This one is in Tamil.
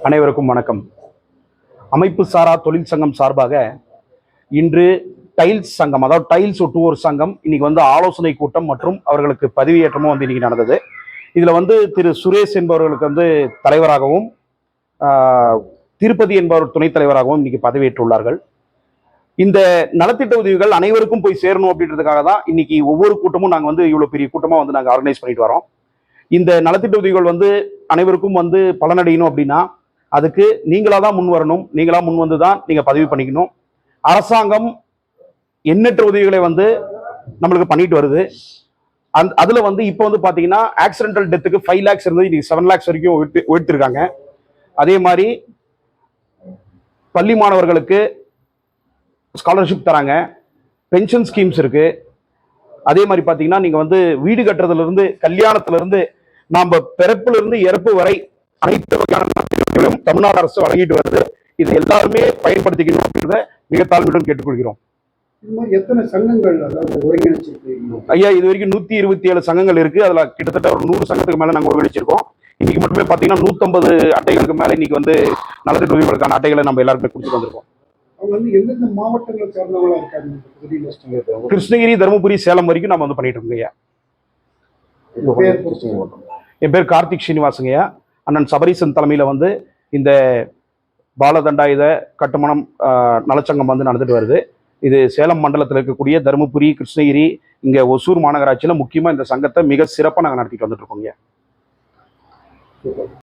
அனைவருக்கும் வணக்கம். அமைப்பு சாரா தொழில் சங்கம் சார்பாக இன்று டைல்ஸ் சங்கம், அதாவது டைல்ஸ் ஒட்டுவோர் சங்கம் இன்னைக்கு வந்து ஆலோசனை கூட்டம் மற்றும் அவர்களுக்கு பதவியேற்றமும் வந்து இன்னைக்கு நடந்தது. இதுல வந்து திரு சுரேஷ் என்பவர்களுக்கு வந்து தலைவராகவும் திருப்பதி என்பவர் துணைத் தலைவராகவும் இன்னைக்கு பதவியேற்றுள்ளார்கள். இந்த நலத்திட்ட உதவிகள் அனைவருக்கும் போய் சேரணும் அப்படின்றதுக்காக தான் இன்னைக்கு ஒவ்வொரு கூட்டமும் நாங்கள் வந்து இவ்வளோ பெரிய கூட்டமாக வந்து நாங்கள் ஆர்கனைஸ் பண்ணிட்டு வரோம். இந்த நலத்திட்ட உதவிகள் வந்து அனைவருக்கும் வந்து பலனடையணும் அப்படின்னா அதுக்கு நீங்களாக தான் முன் வரணும். நீங்களாக முன் வந்து தான் நீங்கள் பதிவு பண்ணிக்கணும். அரசாங்கம் எண்ணற்ற உதவிகளை வந்து நம்மளுக்கு பண்ணிட்டு வருது. அதில் வந்து இப்போ வந்து பார்த்தீங்கன்னா ஆக்சிடென்டல் டெத்துக்கு 5 lakhs இருந்தது, இன்னைக்கு 7 lakhs வரைக்கும் உயர்த்திருக்காங்க. அதே மாதிரி பள்ளி மாணவர்களுக்கு ஸ்காலர்ஷிப் தராங்க, பென்ஷன் ஸ்கீம்ஸ் இருக்கு. அதே மாதிரி பார்த்தீங்கன்னா நீங்கள் வந்து வீடு கட்டுறதுல இருந்து கல்யாணத்துல இருந்து நாம் பிறப்புல இருந்து இறப்பு வரை அனைத்து வகையான தமிழ்நாடு அரசு வழங்கிட்டு வருது. இது எல்லாருமே பயன்படுத்திக்கணும் அப்படின்றத மிக தாழ்மையுடன் கேட்டுக்கொள்கிறோம். எத்தனை சங்கங்கள் ஐயா, இது வரைக்கும் 127 சங்கங்கள் இருக்கு. அதுல கிட்டத்தட்ட ஒரு 100 சங்கத்துக்கு மேல நாங்க ஒருங்கிணைச்சிருக்கோம். இன்னைக்கு மட்டுமே பாத்தீங்கன்னா 150 அட்டைகளுக்கு மேல இன்னைக்கு வந்து நலத்திட்ட உதவிகளுக்கான அட்டைகளை நம்ம எல்லாருமே கொடுத்துட்டு வந்திருக்கோம். எந்தெந்த மாவட்டங்களை சேர்ந்தவங்களா இருக்காங்க? கிருஷ்ணகிரி, தருமபுரி, சேலம் வரைக்கும் நம்ம வந்து பண்ணிட்டு இருக்கோம் ஐயா. என் பேர் கார்த்திக் ஸ்ரீனிவாசுங்கய்யா. அண்ணன் சபரீசன் தலைமையில வந்து இந்த பாலதண்டாயுத கட்டுமானம் நலச்சங்கம் வந்து நடந்துட்டு வருது. இது சேலம் மண்டலத்தில் இருக்கக்கூடிய தருமபுரி, கிருஷ்ணகிரி, இங்க ஒசூர் மாநகராட்சியில முக்கியமா இந்த சங்கத்தை மிக சிறப்பாக நாங்கள் நடத்திட்டு வந்துட்டு இருக்கோம்.